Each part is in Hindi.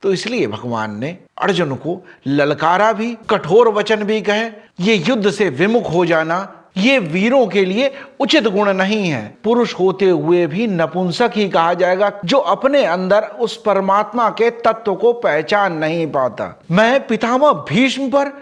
तो इसलिए भगवान ने अर्जुन को ललकारा भी, कठोर वचन भी कहे। ये युद्ध से विमुख हो जाना ये वीरों के लिए उचित गुण नहीं है। पुरुष होते हुए भी नपुंसक ही कहा जाएगा जो अपने अंदर उस परमात्मा के तत्व को पहचान नहीं पाता। मैं पितामह भीष्म पर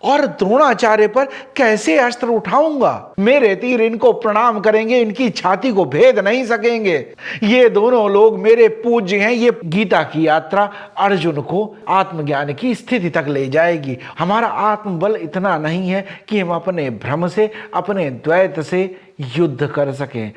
और द्रोणाचार्य पर कैसे अस्त्र उठाऊंगा? मेरे तीर इनको प्रणाम करेंगे, इनकी छाती को भेद नहीं सकेंगे। ये दोनों लोग मेरे पूज्य हैं। ये गीता की यात्रा अर्जुन को आत्मज्ञान की स्थिति तक ले जाएगी। हमारा आत्मबल इतना नहीं है कि हम अपने भ्रम से, अपने द्वैत से युद्ध कर सकें।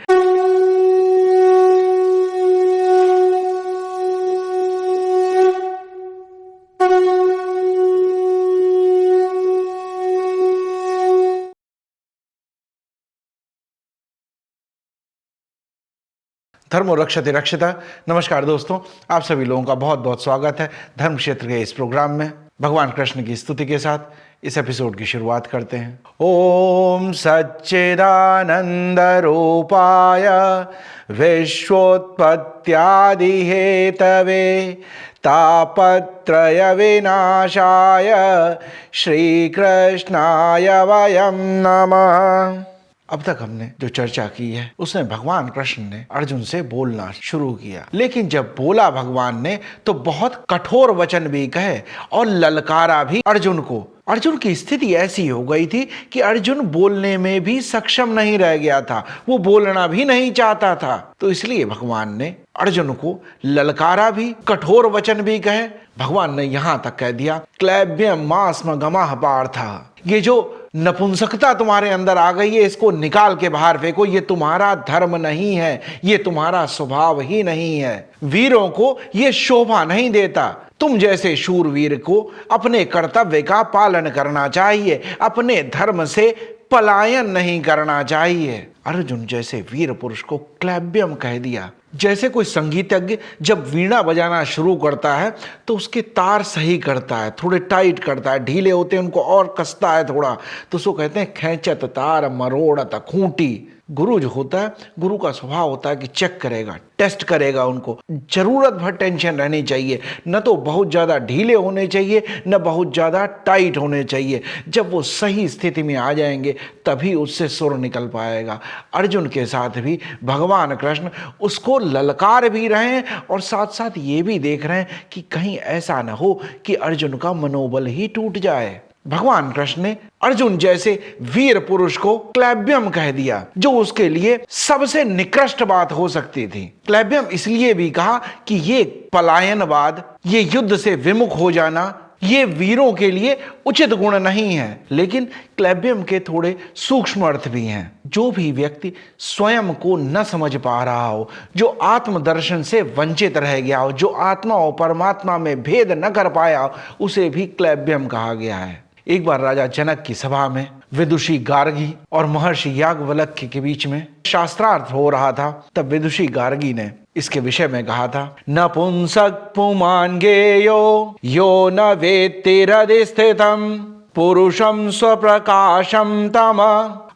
धर्मो रक्षते रक्षिता। नमस्कार दोस्तों, आप सभी लोगों का बहुत बहुत स्वागत है धर्म क्षेत्र के इस प्रोग्राम में। भगवान कृष्ण की स्तुति के साथ इस एपिसोड की शुरुआत करते हैं। ओम सच्चिदानंद रूपाय विश्वोत्पत्त्यादि हेतवे तापत्रय विनाशाय श्री कृष्णाय वयं नमः। अब तक हमने जो चर्चा की है उसमें भगवान कृष्ण ने अर्जुन से बोलना शुरू किया, लेकिन जब बोला भगवान ने तो बहुत कठोर वचन भी कहे और ललकारा भी अर्जुन को। अर्जुन की स्थिति ऐसी हो गई थी कि अर्जुन बोलने में भी सक्षम नहीं रह गया था, वो बोलना भी नहीं चाहता था। तो इसलिए भगवान ने अर्जुन को ललकारा भी, कठोर वचन भी कहे। भगवान ने यहां तक कह दिया, क्लैब्यम मास्म गमाह पार्था, ये जो नपुंसकता तुम्हारे अंदर आ गई है इसको निकाल के बाहर फेंको। ये तुम्हारा धर्म नहीं है, ये तुम्हारा स्वभाव ही नहीं है। वीरों को ये शोभा नहीं देता। तुम जैसे शूरवीर को अपने कर्तव्य का पालन करना चाहिए, अपने धर्म से पलायन नहीं करना चाहिए। अर्जुन जैसे वीर पुरुष को क्लैब्यम कह दिया। जैसे कोई संगीतज्ञ जब वीणा बजाना शुरू करता है तो उसके तार सही करता है, थोड़े टाइट करता है, ढीले होते हैं उनको और कसता है थोड़ा, तो उसको कहते हैं खेचत तार मरोड़त खूंटी। गुरु जो होता है, गुरु का स्वभाव होता है कि चेक करेगा, टेस्ट करेगा, उनको जरूरत भर टेंशन रहनी चाहिए, न तो बहुत ज़्यादा ढीले होने चाहिए न बहुत ज़्यादा टाइट होने चाहिए। जब वो सही स्थिति में आ जाएंगे तभी उससे सुर निकल पाएगा। अर्जुन के साथ भी भगवान कृष्ण उसको ललकार भी रहे हैं और साथ साथ ये भी देख रहे हैं कि कहीं ऐसा न हो कि अर्जुन का मनोबल ही टूट जाए। भगवान कृष्ण ने अर्जुन जैसे वीर पुरुष को क्लैब्यम कह दिया, जो उसके लिए सबसे निकृष्ट बात हो सकती थी। क्लैब्यम इसलिए भी कहा कि ये पलायनवाद, ये युद्ध से विमुख हो जाना ये वीरों के लिए उचित गुण नहीं है। लेकिन क्लैब्यम के थोड़े सूक्ष्म अर्थ भी हैं। जो भी व्यक्ति स्वयं को न समझ पा रहा हो, जो आत्मदर्शन से वंचित रह गया हो, जो आत्मा और परमात्मा में भेद न कर पाया हो, उसे भी क्लैब्यम कहा गया है। एक बार राजा जनक की सभा में विदुषी गार्गी और महर्षि याज्ञवल्क्य के बीच में शास्त्रार्थ हो रहा था। तब विदुषी गार्गी ने इसके विषय में कहा था, नपुंसक पुमान गेयो यो न वेत्ति हृदि स्थितम् पुरुषं स्वप्रकाशं तम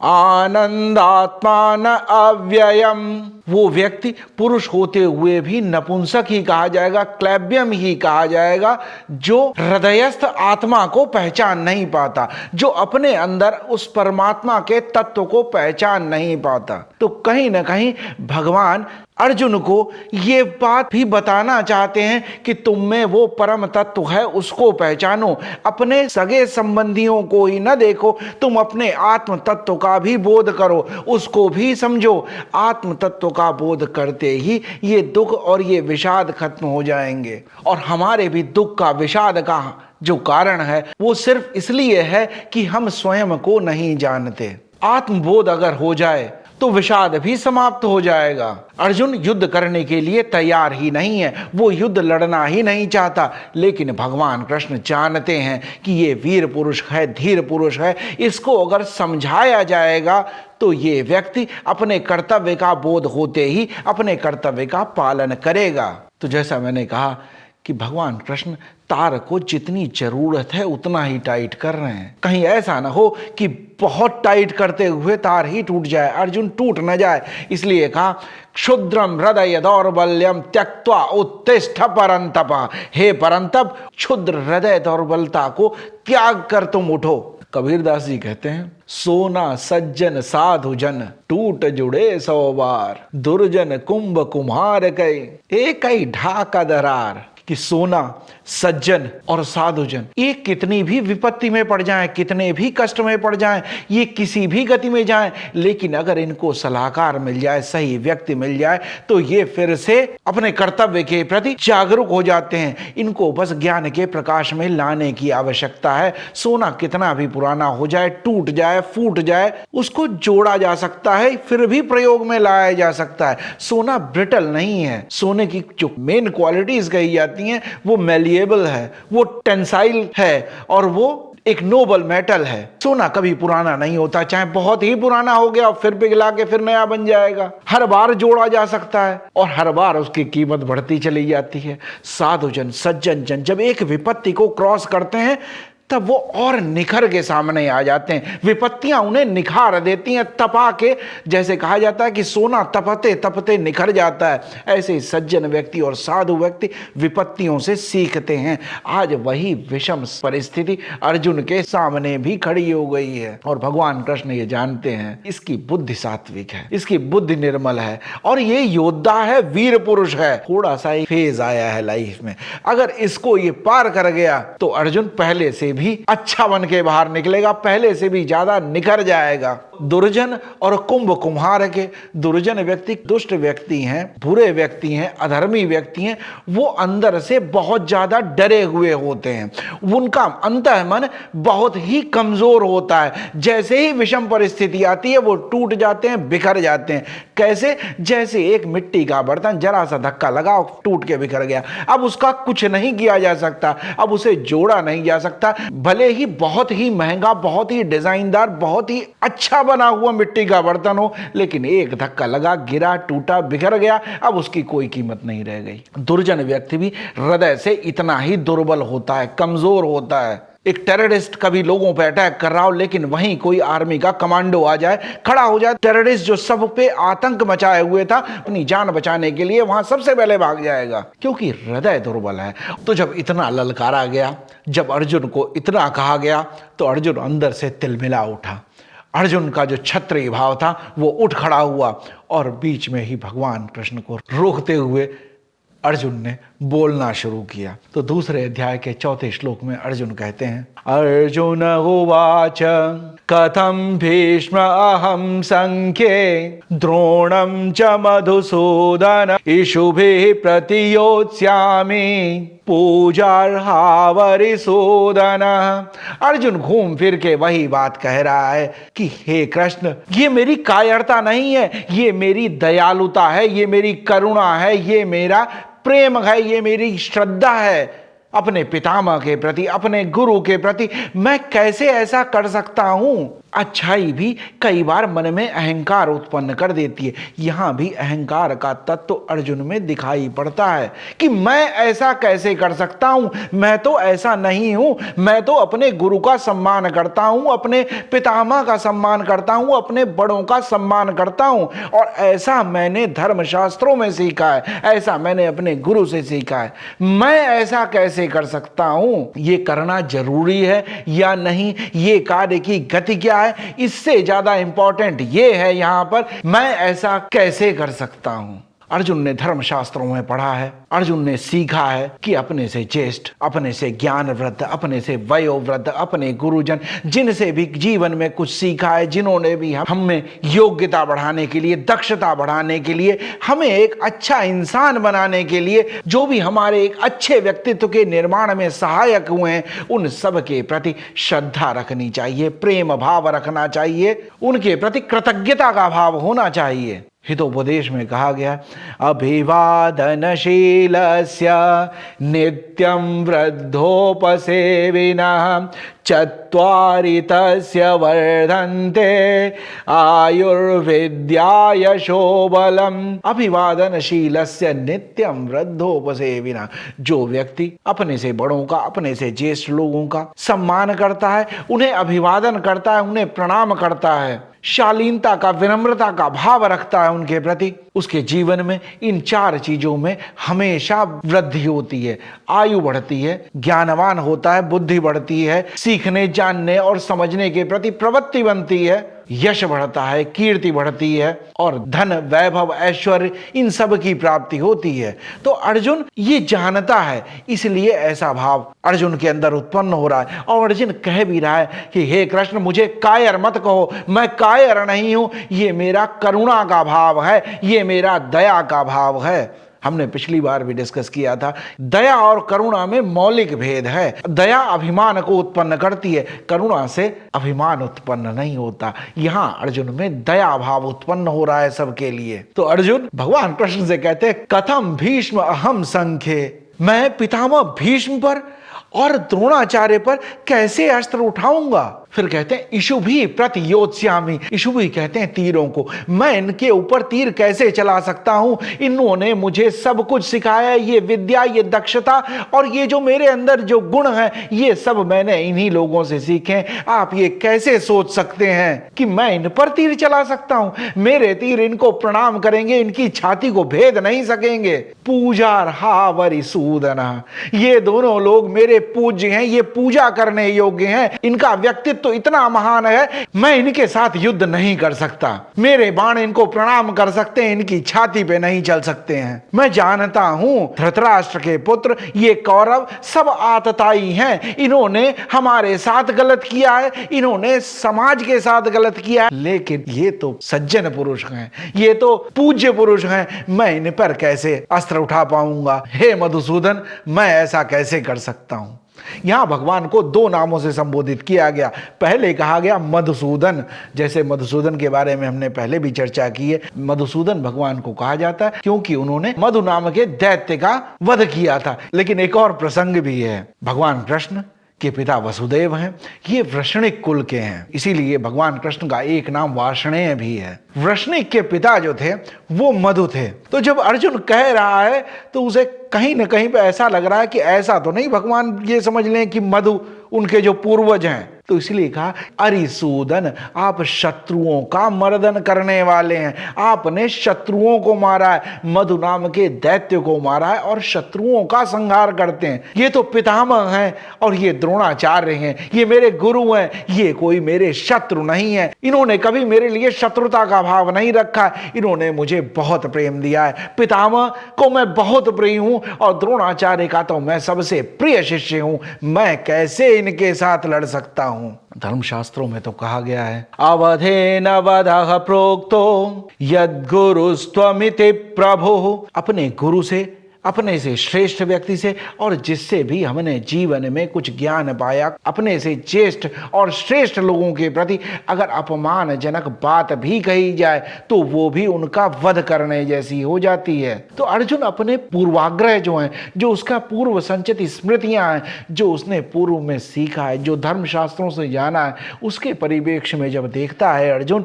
आनंदात्मा न अव्ययम। वो व्यक्ति पुरुष होते हुए भी नपुंसक ही कहा जाएगा, क्लैब्यम ही कहा जाएगा, जो हृदयस्थ आत्मा को पहचान नहीं पाता, जो अपने अंदर उस परमात्मा के तत्व को पहचान नहीं पाता। तो कहीं ना कहीं भगवान अर्जुन को ये बात भी बताना चाहते हैं कि तुम में वो परम तत्व है, उसको पहचानो। अपने सगे संबंधियों को ही न देखो, तुम अपने आत्म तत्व का भी बोध करो, उसको भी समझो। आत्म तत्व का बोध करते ही ये दुख और ये विषाद खत्म हो जाएंगे। और हमारे भी दुख का, विषाद का जो कारण है वो सिर्फ इसलिए है कि हम स्वयं को नहीं जानते। आत्मबोध अगर हो जाए तो विषाद भी समाप्त हो जाएगा। अर्जुन युद्ध करने के लिए तैयार ही नहीं है, वो युद्ध लड़ना ही नहीं चाहता। लेकिन भगवान कृष्ण जानते हैं कि ये वीर पुरुष है, धीर पुरुष है, इसको अगर समझाया जाएगा तो ये व्यक्ति अपने कर्तव्य का बोध होते ही अपने कर्तव्य का पालन करेगा। तो जैसा मैंने कहा कि भगवान कृष्ण तार को जितनी जरूरत है उतना ही टाइट कर रहे हैं। कहीं ऐसा ना हो कि बहुत टाइट करते हुए तार ही टूट जाए, अर्जुन टूट न जाए। इसलिए कहा क्षुद्रम हृदय दौर्बल्यम त्यक्त्वा उत्तिष्ठ परंतप। हे परंतप, क्षुद्र हृदय दौर्बलता को त्याग कर तुम उठो। कबीरदास जी कहते हैं, सोना सज्जन साधु जन टूट जुड़े 100 बार, दुर्जन कुंभ कुम्हार कई एक ही ढाका दरार। कि सोना, सज्जन और साधुजन ये कितनी भी विपत्ति में पड़ जाएं, कितने भी कष्ट में पड़ जाएं, ये किसी भी गति में जाएं, लेकिन अगर इनको सलाहकार मिल जाए, सही व्यक्ति मिल जाए, तो ये फिर से अपने कर्तव्य के प्रति जागरूक हो जाते हैं। इनको बस ज्ञान के प्रकाश में लाने की आवश्यकता है। सोना कितना भी पुराना हो जाए, टूट जाए, फूट जाए, उसको जोड़ा जा सकता है, फिर भी प्रयोग में लाया जा सकता है। सोना ब्रिटल नहीं है। सोने की जो मेन क्वालिटीज कही जाती हैं वो मैलिएबल है, वो टेंसाइल है और वो एक नोबल मेटल है। सोना कभी पुराना नहीं होता, चाहे बहुत ही पुराना हो गया फिर पिघला के फिर नया बन जाएगा। हर बार जोड़ा जा सकता है और हर बार उसकी कीमत बढ़ती चली जाती है। साधुजन, सज्जन जन जब एक विपत्ति को क्रॉस करते हैं तब वो और निखर के सामने आ जाते हैं। विपत्तियां उन्हें निखार देती हैं, तपा के। जैसे कहा जाता है कि सोना तपते तपते निखर जाता है, ऐसे ही सज्जन व्यक्ति और साधु व्यक्ति विपत्तियों से सीखते हैं। आज वही विषम परिस्थिति अर्जुन के सामने भी खड़ी हो गई है और भगवान कृष्ण ये जानते हैं इसकी बुद्धि सात्विक है, इसकी बुद्धि निर्मल है और ये योद्धा है, वीर पुरुष है। थोड़ा सा ही फेज आया है लाइफ में, अगर इसको ये पार कर गया तो अर्जुन पहले से भी अच्छा बन के बाहर निकलेगा, पहले से भी ज्यादा निखर जाएगा। दुर्जन और कुंभ कुम्हार के, दुर्जन व्यक्ति दुष्ट व्यक्ति हैं, बुरे व्यक्ति हैं, अधर्मी व्यक्ति हैं, वो अंदर से बहुत ज्यादा डरे हुए होते हैं। उनका अंतःमन बहुत ही कमजोर होता है। जैसे ही विषम परिस्थिति आती है वो टूट जाते हैं, बिखर जाते हैं। कैसे? जैसे एक मिट्टी का बर्तन जरा सा धक्का लगा टूट के बिखर गया, अब उसका कुछ नहीं किया जा सकता, अब उसे जोड़ा नहीं जा सकता। भले ही बहुत ही महंगा, बहुत ही डिजाइनदार, बहुत ही अच्छा बना हुआ मिट्टी का बर्तन हो, लेकिन एक धक्का लगा, गिरा, टूटा, बिखर गया, अब उसकी कोई कीमत नहीं रह गई। दुर्जन व्यक्ति भी हृदय से इतना ही दुर्बल होता है, कमजोर होता है। एक टेररिस्ट कभी लोगों पे अटैक कर रहा हो, लेकिन वहीं कोई आर्मी का कमांडो आ जाए, खड़ा हो जाए, टेररिस्ट जो सब पे आतंक मचाए हुए था, अपनी जान बचाने के लिए वहां सबसे पहले भाग जाएगा, क्योंकि हृदय दुर्बल है। तो जब इतना ललकारा गया, जब अर्जुन को इतना कहा गया, तो अर्जुन अंदर से तिलमिला उठा। अर्जुन का जो क्षत्रिय भाव था वो उठ खड़ा हुआ और बीच में ही भगवान कृष्ण को रोकते हुए अर्जुन ने बोलना शुरू किया। तो दूसरे अध्याय के 4 श्लोक में अर्जुन कहते हैं, अर्जुन उवाच कथम भीष्म अहम संख्ये द्रोणम च मधुसूदन इषुभिः प्रतियोत्स्यामि पूजार्हा वरिसूदन। अर्जुन घूम फिर के वही बात कह रहा है कि हे कृष्ण, ये मेरी कायरता नहीं है, ये मेरी दयालुता है, ये मेरी करुणा है, ये मेरा प्रेम है, ये मेरी श्रद्धा है अपने पितामह के प्रति, अपने गुरु के प्रति। मैं कैसे ऐसा कर सकता हूं? अच्छाई भी कई बार मन में अहंकार उत्पन्न कर देती है। यहां भी अहंकार का तत्व अर्जुन में दिखाई पड़ता है कि मैं ऐसा कैसे कर सकता हूं, मैं तो ऐसा नहीं हूं, मैं तो अपने गुरु का सम्मान करता हूं, अपने पितामह का सम्मान करता हूं, अपने बड़ों का सम्मान करता हूं, और ऐसा मैंने धर्मशास्त्रों में सीखा है, ऐसा मैंने अपने गुरु से सीखा है। मैं ऐसा कैसे कर सकता हूं? ये करना जरूरी है या नहीं, ये कार्य की गति क्या है, इससे ज्यादा इंपॉर्टेंट ये है यहां पर मैं ऐसा कैसे कर सकता हूं। अर्जुन ने धर्मशास्त्रों में पढ़ा है, अर्जुन ने सीखा है कि अपने से ज्येष्ठ, अपने से ज्ञानवृद्ध, अपने से वयोवृद्ध, अपने गुरुजन, जिनसे भी जीवन में कुछ सीखा है, जिन्होंने भी हम में योग्यता बढ़ाने के लिए, दक्षता बढ़ाने के लिए, हमें एक अच्छा इंसान बनाने के लिए, जो भी हमारे एक अच्छे व्यक्तित्व के निर्माण में सहायक हुए हैं, उन सब के प्रति श्रद्धा रखनी चाहिए, प्रेम भाव रखना चाहिए, उनके प्रति कृतज्ञता का भाव होना चाहिए। हितोपदेश में कहा गया, अभिवादनशीलस्य नित्यं वृद्धोपसेविनः चत्वारि तस्य वर्धन्ते आयुर्विद्या यशो बलम्। अभिवादनशीलस्य नित्यं वृद्धोपसेविनः, जो व्यक्ति अपने से बड़ों का, अपने से ज्येष्ठ लोगों का सम्मान करता है, उन्हें अभिवादन करता है, उन्हें प्रणाम करता है, शालीनता का, विनम्रता का भाव रखता है उनके प्रति, उसके जीवन में इन 4 चीजों में हमेशा वृद्धि होती है। आयु बढ़ती है, ज्ञानवान होता है, बुद्धि बढ़ती है, सीखने, जानने और समझने के प्रति प्रवृत्ति बनती है, यश बढ़ता है, कीर्ति बढ़ती है और धन, वैभव, ऐश्वर्य इन सब की प्राप्ति होती है। तो अर्जुन ये जानता है, इसलिए ऐसा भाव अर्जुन के अंदर उत्पन्न हो रहा है। और अर्जुन कह भी रहा है कि हे कृष्ण, मुझे कायर मत कहो, मैं कायर नहीं हूं, ये मेरा करुणा का भाव है, ये मेरा दया का भाव है। हमने पिछली बार भी डिस्कस किया था, दया और करुणा में मौलिक भेद है। दया अभिमान को उत्पन्न करती है, करुणा से अभिमान उत्पन्न नहीं होता। यहां अर्जुन में दया भाव उत्पन्न हो रहा है सबके लिए। तो अर्जुन भगवान कृष्ण से कहते हैं, कथम भीष्म अहम संख्ये, मैं पितामह भीष्म पर और द्रोणाचार्य पर कैसे अस्त्र उठाऊंगा। फिर कहते हैं इशुभी प्रतियोत्स्यामि, इशुभी कहते हैं तीरों को, मैं इनके ऊपर तीर कैसे चला सकता हूं। इन्होंने मुझे सब कुछ सिखाया, ये विद्या, ये दक्षता और ये जो मेरे अंदर जो गुण है, ये सब मैंने इन्हीं लोगों से सीखे। आप ये कैसे सोच सकते हैं कि मैं इन पर तीर चला सकता हूं। मेरे तीर इनको प्रणाम करेंगे, इनकी छाती को भेद नहीं सकेंगे। पूजार्हावरि सूदन, ये दोनों लोग मेरे पूज्य हैं, ये पूजा करने योग्य हैं, इनका व्यक्तित्व तो इतना महान है, मैं इनके साथ युद्ध नहीं कर सकता। मेरे बाण इनको प्रणाम कर सकते हैं, इनकी छाती पे नहीं चल सकते हैं। मैं जानता हूं धृतराष्ट्र के पुत्र ये कौरव सब आतताई हैं, इन्होंने हमारे साथ गलत किया है, इन्होंने समाज के साथ गलत किया है, लेकिन ये तो सज्जन पुरुष हैं, ये तो पूज्य पुरुष हैं, मैं इन पर कैसे अस्त्र उठा पाऊंगा। हे मधुसूदन, मैं ऐसा कैसे कर सकता हूं। यहां भगवान को 2 नामों से संबोधित किया गया। पहले कहा गया मधुसूदन, जैसे मधुसूदन के बारे में हमने पहले भी चर्चा की है। मधुसूदन भगवान को कहा जाता है क्योंकि उन्होंने मधु नाम के दैत्य का वध किया था। लेकिन एक और प्रसंग भी है, भगवान कृष्ण के पिता वसुदेव हैं, ये वृषणिक कुल के हैं, इसीलिए भगवान कृष्ण का एक नाम वार्ष्णेय भी है। वृषणिक के पिता जो थे वो मधु थे। तो जब अर्जुन कह रहा है तो उसे कहीं ना कहीं पे ऐसा लग रहा है कि ऐसा तो नहीं भगवान ये समझ लें कि मधु उनके जो पूर्वज हैं। तो इसलिए कहा, अरिसूदन, आप शत्रुओं का मर्दन करने वाले हैं, आपने शत्रुओं को मारा है, मधु नाम के दैत्य को मारा है और शत्रुओं का संहार करते हैं। ये तो पितामह हैं और ये द्रोणाचार्य हैं, ये मेरे गुरु हैं, ये कोई मेरे शत्रु नहीं है। इन्होंने कभी मेरे लिए शत्रुता का भाव नहीं रखा, इन्होंने मुझे बहुत प्रेम दिया है। पितामह को मैं बहुत प्रिय हूं और द्रोणाचार्य का तो मैं सबसे प्रिय शिष्य हूं, मैं कैसे इनके साथ लड़ सकता हूं। धर्मशास्त्रों में तो कहा गया है, अवधेन वधः प्रोक्तो यद्गुरुस्त्वमिति प्रभु, अपने गुरु से, अपने से श्रेष्ठ व्यक्ति से और जिससे भी हमने जीवन में कुछ ज्ञान पाया, अपने से ज्येष्ठ और श्रेष्ठ लोगों के प्रति अगर अपमानजनक बात भी कही जाए तो वो भी उनका वध करने जैसी हो जाती है। तो अर्जुन अपने पूर्वाग्रह जो हैं, जो उसका पूर्व संचित स्मृतियां हैं, जो उसने पूर्व में सीखा है, जो धर्मशास्त्रों से जाना है, उसके परिप्रेक्ष्य में जब देखता है अर्जुन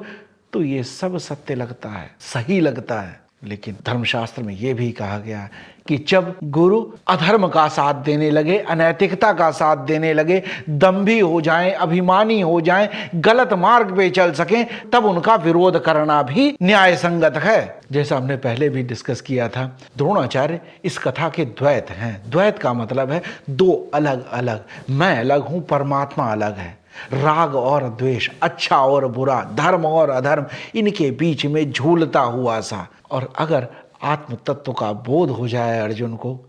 तो ये सब सत्य लगता है, सही लगता है। लेकिन धर्मशास्त्र में यह भी कहा गया है कि जब गुरु अधर्म का साथ देने लगे, अनैतिकता का साथ देने लगे, दंभी हो जाएं, अभिमानी हो जाएं, गलत मार्ग पे चल सकें, तब उनका विरोध करना भी न्याय संगत है। जैसा हमने पहले भी डिस्कस किया था, द्रोणाचार्य इस कथा के द्वैत हैं। द्वैत का मतलब है 2 अलग अलग, मैं अलग हूं, परमात्मा अलग है। राग और द्वेष, अच्छा और बुरा, धर्म और अधर्म, इनके बीच में झूलता हुआ सा। और अगर आत्म तत्व का बोध हो जाए अर्जुन को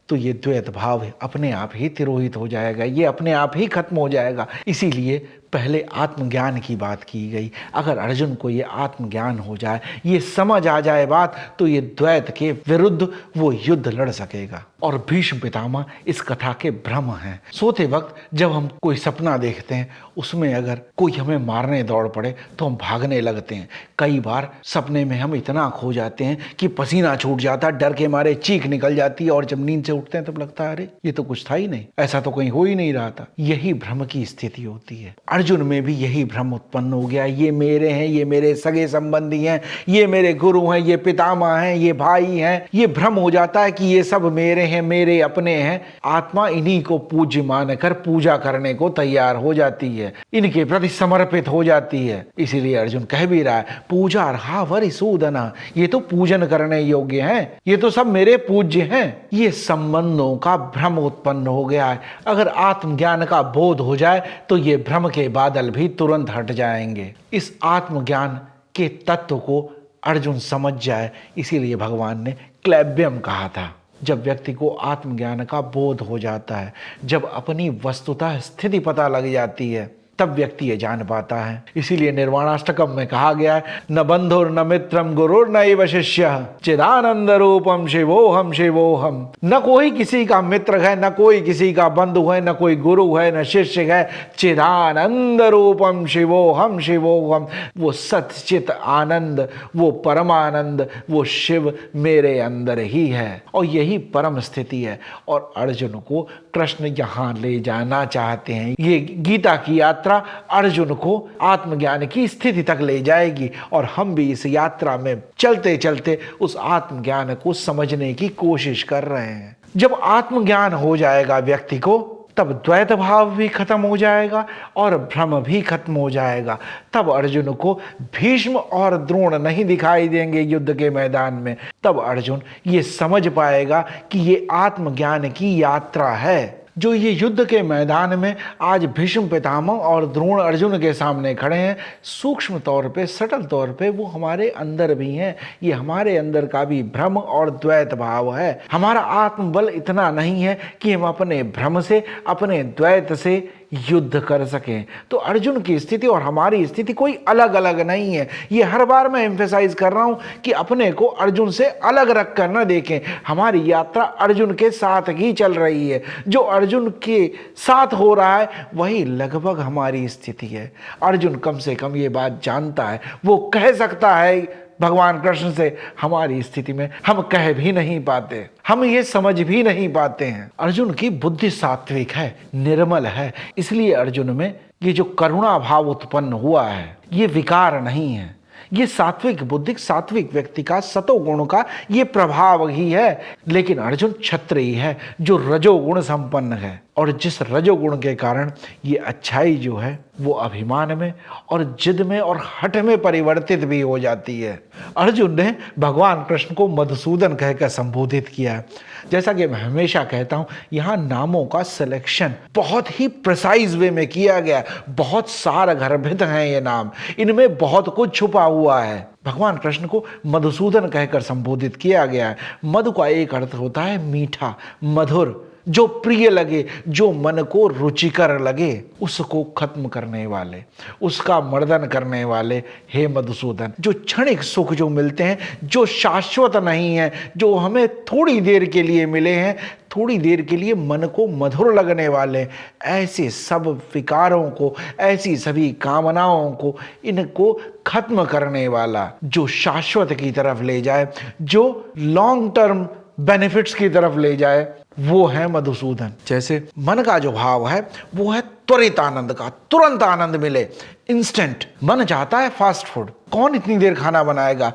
तो ये द्वैत भाव अपने आप ही तिरोहित हो जाएगा, ये अपने आप ही खत्म हो जाएगा। इसीलिए पहले आत्मज्ञान की बात की गई। अगर अर्जुन को ये आत्मज्ञान हो जाए, ये समझ आ जाए बात, तो ये द्वैत के विरुद्ध वो युद्ध लड़ सकेगा। और भीष्म पितामह इस कथा के भ्रम हैं। सोते वक्त जब हम कोई सपना देखते हैं, उसमें अगर कोई हमें मारने दौड़ पड़े तो हम भागने लगते हैं। कई बार सपने में हम इतना खो जाते हैं कि पसीना छूट जाता, डर के मारे चीख निकल जाती है, और जब नींद से उठते हैं तब लगता है अरे ये तो कुछ था ही नहीं, ऐसा तो कहीं हो ही नहीं रहा था। यही भ्रम की स्थिति होती है। अर्जुन में भी यही भ्रम उत्पन्न हो गया, ये मेरे हैं, ये मेरे सगे संबंधी हैं, ये मेरे गुरु हैं, ये पितामह हैं, ये भाई हैं। ये भ्रम हो जाता है कि ये सब मेरे हैं, मेरे अपने हैं। आत्मा इन्हीं को पूज्य मानकर पूजा करने को तैयार हो जाती है, इनके प्रति समर्पित हो जाती है। इसीलिए अर्जुन कह भी रहा है, पूजा रहा वरि सूदना, ये तो पूजन करने योग्य हैं, ये तो सब मेरे पूज्य हैं। ये संबंधों का भ्रम उत्पन्न हो गया है। अगर आत्मज्ञान का बोध हो जाए तो ये भ्रम के बादल भी तुरंत हट जाएंगे। इस आत्मज्ञान के तत्व को अर्जुन समझ जाए, इसीलिए भगवान ने क्लैब्यम कहा था। जब व्यक्ति को आत्मज्ञान का बोध हो जाता है, जब अपनी वस्तुतः स्थिति पता लग जाती है, तब व्यक्ति ये जान पाता है। इसीलिए निर्वाणाष्टकम में कहा गया है, न बंधुर न मित्रम गुरुर न एव शिष्य चिदानंद रूपम शिवोहम शिवोहम। न कोई किसी का मित्र है, न कोई किसी का बंधु है, न कोई गुरु है, न शिष्य है। चिदानंद रूपम शिवोहम शिवोहम। वो सच्चित आनंद, वो परमानंद, वो शिव मेरे अंदर ही है, और यही परम स्थिति है। और अर्जुन को कृष्ण यहाँ ले जाना चाहते हैं। ये गीता की यात्रा अर्जुन को आत्मज्ञान की स्थिति तक ले जाएगी, और हम भी इस यात्रा में चलते चलते उस आत्मज्ञान को समझने की कोशिश कर रहे हैं। जब आत्मज्ञान हो जाएगा व्यक्ति को, तब द्वैत भाव भी खत्म हो जाएगा और भ्रम भी खत्म हो जाएगा। तब अर्जुन को भीष्म और द्रोण नहीं दिखाई देंगे युद्ध के मैदान में। तब अर्जुन ये समझ पाएगा कि ये आत्मज्ञान की यात्रा है। जो ये युद्ध के मैदान में आज भीष्म पितामह और द्रोण अर्जुन के सामने खड़े हैं, सूक्ष्म तौर पे, सटल तौर पे वो हमारे अंदर भी हैं। ये हमारे अंदर का भी भ्रम और द्वैत भाव है। हमारा आत्मबल इतना नहीं है कि हम अपने भ्रम से, अपने द्वैत से युद्ध कर सकें। तो अर्जुन की स्थिति और हमारी स्थिति कोई अलग अलग नहीं है। ये हर बार मैं एम्फेसाइज कर रहा हूं कि अपने को अर्जुन से अलग रख कर न देखें। हमारी यात्रा अर्जुन के साथ ही चल रही है। जो अर्जुन के साथ हो रहा है वही लगभग हमारी स्थिति है। अर्जुन कम से कम ये बात जानता है, वो कह सकता है भगवान कृष्ण से, हमारी स्थिति में हम कह भी नहीं पाते, हम ये समझ भी नहीं पाते हैं। अर्जुन की बुद्धि सात्विक है, निर्मल है। इसलिए अर्जुन में ये जो करुणा भाव उत्पन्न हुआ है, ये विकार नहीं है। ये सात्विक बुद्धि, सात्विक व्यक्ति का, सतोगुण का ये प्रभाव ही है। लेकिन अर्जुन क्षत्रिय है जो रजोगुण संपन्न है, और जिस रजोगुण के कारण ये अच्छाई जो है वो अभिमान में और जिद में और हठ में परिवर्तित भी हो जाती है। अर्जुन ने भगवान कृष्ण को मधुसूदन कहकर संबोधित किया है। जैसा कि मैं हमेशा कहता हूँ, यहाँ नामों का सिलेक्शन बहुत ही प्रिसाइज वे में किया गया। बहुत सारगर्भित हैं ये नाम, इनमें बहुत कुछ छुपा हुआ है। भगवान कृष्ण को मधुसूदन कहकर संबोधित किया गया है। मधु का एक अर्थ होता है मीठा, मधुर, जो प्रिय लगे, जो मन को रुचिकर लगे, उसको खत्म करने वाले, उसका मर्दन करने वाले हे मधुसूदन। जो क्षणिक सुख जो मिलते हैं, जो शाश्वत नहीं है, जो हमें थोड़ी देर के लिए मिले हैं, थोड़ी देर के लिए मन को मधुर लगने वाले, ऐसे सब विकारों को, ऐसी सभी कामनाओं को, इनको खत्म करने वाला, जो शाश्वत की तरफ ले जाए, जो लॉन्ग टर्म बेनिफिट्स की तरफ ले जाए, वो है मधुसूदन। जैसे मन का जो भाव है वो है त्वरित आनंद का, तुरंत आनंद मिले, इंस्टेंट। मन चाहता है फास्ट फूड, कौन इतनी देर खाना बनाएगा,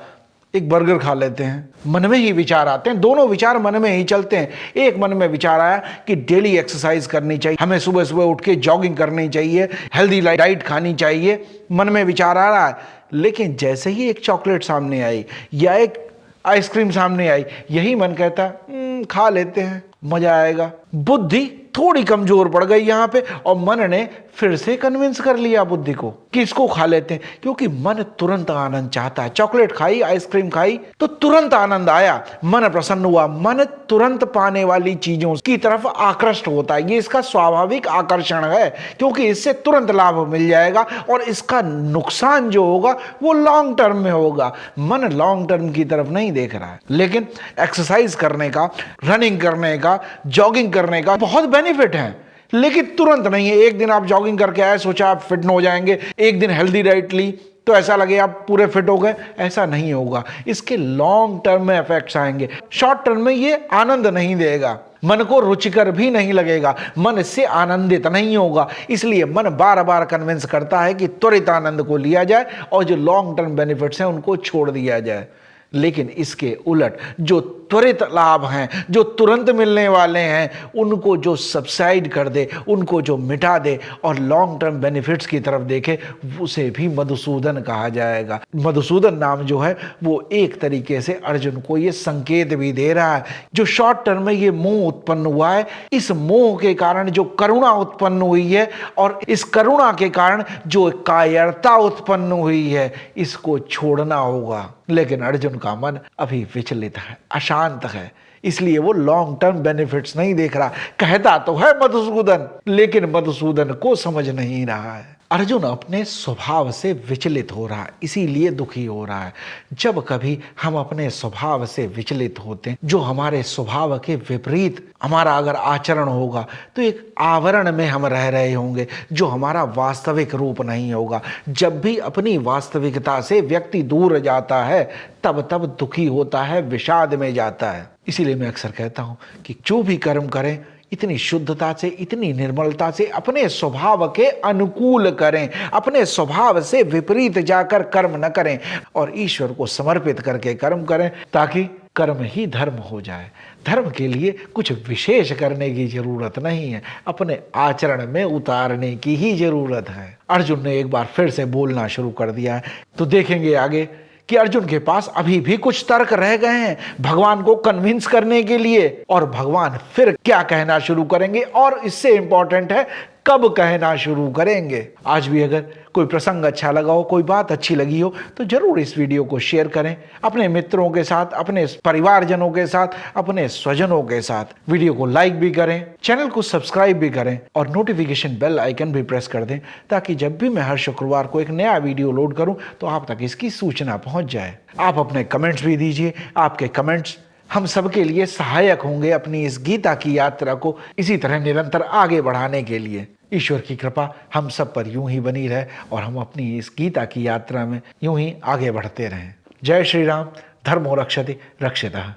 एक बर्गर खा लेते हैं। मन में ही विचार आते हैं, दोनों विचार मन में ही चलते हैं। एक मन में विचार आया कि डेली एक्सरसाइज करनी चाहिए, हमें सुबह सुबह उठ के जॉगिंग करनी चाहिए, हेल्दी डाइट खानी चाहिए, मन में विचार आ रहा है। लेकिन जैसे ही एक चॉकलेट सामने आई या एक आइसक्रीम सामने आई, यही मन कहता खा लेते हैं, मजा आएगा। बुद्धि थोड़ी कमजोर पड़ गई यहाँ पे, और मन ने फिर से कन्विंस कर लिया बुद्धि को कि इसको खा लेते हैं, क्योंकि मन तुरंत आनंद चाहता है। चॉकलेट खाई, आइसक्रीम खाई तो तुरंत आनंद आया, मन प्रसन्न हुआ। मन तुरंत पाने वाली चीजों की तरफ आकृष्ट होता है, ये इसका स्वाभाविक आकर्षण है, क्योंकि इससे तुरंत लाभ मिल जाएगा और इसका नुकसान जो होगा वो लॉन्ग टर्म में होगा। मन लॉन्ग टर्म की तरफ नहीं देख रहा है, लेकिन एक्सरसाइज करने का, रनिंग करने का, जॉगिंग करने का बहुत बेनिफिट है, लेकिन तुरंत नहीं है। एक दिन आप जॉगिंग करके आए, सोचा आप फिट हो जाएंगे, एक दिन हेल्दी डाइट ली तो ऐसा लगे आप पूरे फिट हो गए, ऐसा नहीं होगा। इसके लॉन्ग टर्म में इफेक्ट्स आएंगे, शॉर्ट टर्म में ये आनंद नहीं देगा, मन को रुचिकर भी नहीं लगेगा, मन इससे आनंदित नहीं होगा। इसलिए मन बार बार कन्विंस करता है कि त्वरित आनंद को लिया जाए और जो लॉन्ग टर्म बेनिफिट्स हैं उनको छोड़ दिया जाए। लेकिन इसके उलट जो त्वरित लाभ हैं, जो तुरंत मिलने वाले हैं, उनको जो सबसाइड कर दे, उनको जो मिटा दे और लॉन्ग टर्म बेनिफिट्स की तरफ देखे, उसे भी मधुसूदन कहा जाएगा। मधुसूदन नाम जो है वो एक तरीके से अर्जुन को ये संकेत भी दे रहा है, जो शॉर्ट टर्म में ये मोह उत्पन्न हुआ है, इस मोह के कारण जो करुणा उत्पन्न हुई है और इस करुणा के कारण जो कायरता उत्पन्न हुई है, इसको छोड़ना होगा। लेकिन अर्जुन का मन अभी विचलित है, अशांत है, इसलिए वो लॉन्ग टर्म बेनिफिट्स नहीं देख रहा। कहता तो है मधुसूदन, लेकिन मधुसूदन को समझ नहीं रहा है। अर्जुन अपने स्वभाव से विचलित हो रहा है, इसीलिए दुखी हो रहा है। जब कभी हम अपने स्वभाव से विचलित होते हैं, जो हमारे स्वभाव के विपरीत हमारा अगर आचरण होगा, तो एक आवरण में हम रह रहे होंगे, जो हमारा वास्तविक रूप नहीं होगा। जब भी अपनी वास्तविकता से व्यक्ति दूर जाता है, तब तब दुखी होता है, विषाद में जाता है। इसीलिए मैं अक्सर कहता हूं कि जो भी कर्म करें, इतनी शुद्धता से, इतनी निर्मलता से, अपने स्वभाव के अनुकूल करें, अपने स्वभाव से विपरीत जाकर कर्म न करें और ईश्वर को समर्पित करके कर्म करें, ताकि कर्म ही धर्म हो जाए। धर्म के लिए कुछ विशेष करने की जरूरत नहीं है, अपने आचरण में उतारने की ही जरूरत है। अर्जुन ने एक बार फिर से बोलना शुरू कर दिया है, तो देखेंगे आगे कि अर्जुन के पास अभी भी कुछ तर्क रह गए हैं भगवान को कन्विंस करने के लिए, और भगवान फिर क्या कहना शुरू करेंगे, और इससे इंपॉर्टेंट है कब कहना शुरू करेंगे। आज भी अगर कोई प्रसंग अच्छा लगा हो, कोई बात अच्छी लगी हो, तो जरूर इस वीडियो को शेयर करें अपने मित्रों के साथ, अपने परिवारजनों के साथ, अपने स्वजनों के साथ। वीडियो को लाइक भी करें, चैनल को सब्सक्राइब भी करें और नोटिफिकेशन बेल आइकन भी प्रेस कर दें, ताकि जब भी मैं हर शुक्रवार को एक नया वीडियो लोड करूं तो आप तक इसकी सूचना पहुंच जाए। आप अपने कमेंट्स भी दीजिए, आपके कमेंट्स हम सबके लिए सहायक होंगे अपनी इस गीता की यात्रा को इसी तरह निरंतर आगे बढ़ाने के लिए। ईश्वर की कृपा हम सब पर यूं ही बनी रहे और हम अपनी इस गीता की यात्रा में यूं ही आगे बढ़ते रहें। जय श्री राम। धर्मो रक्षति रक्षितः।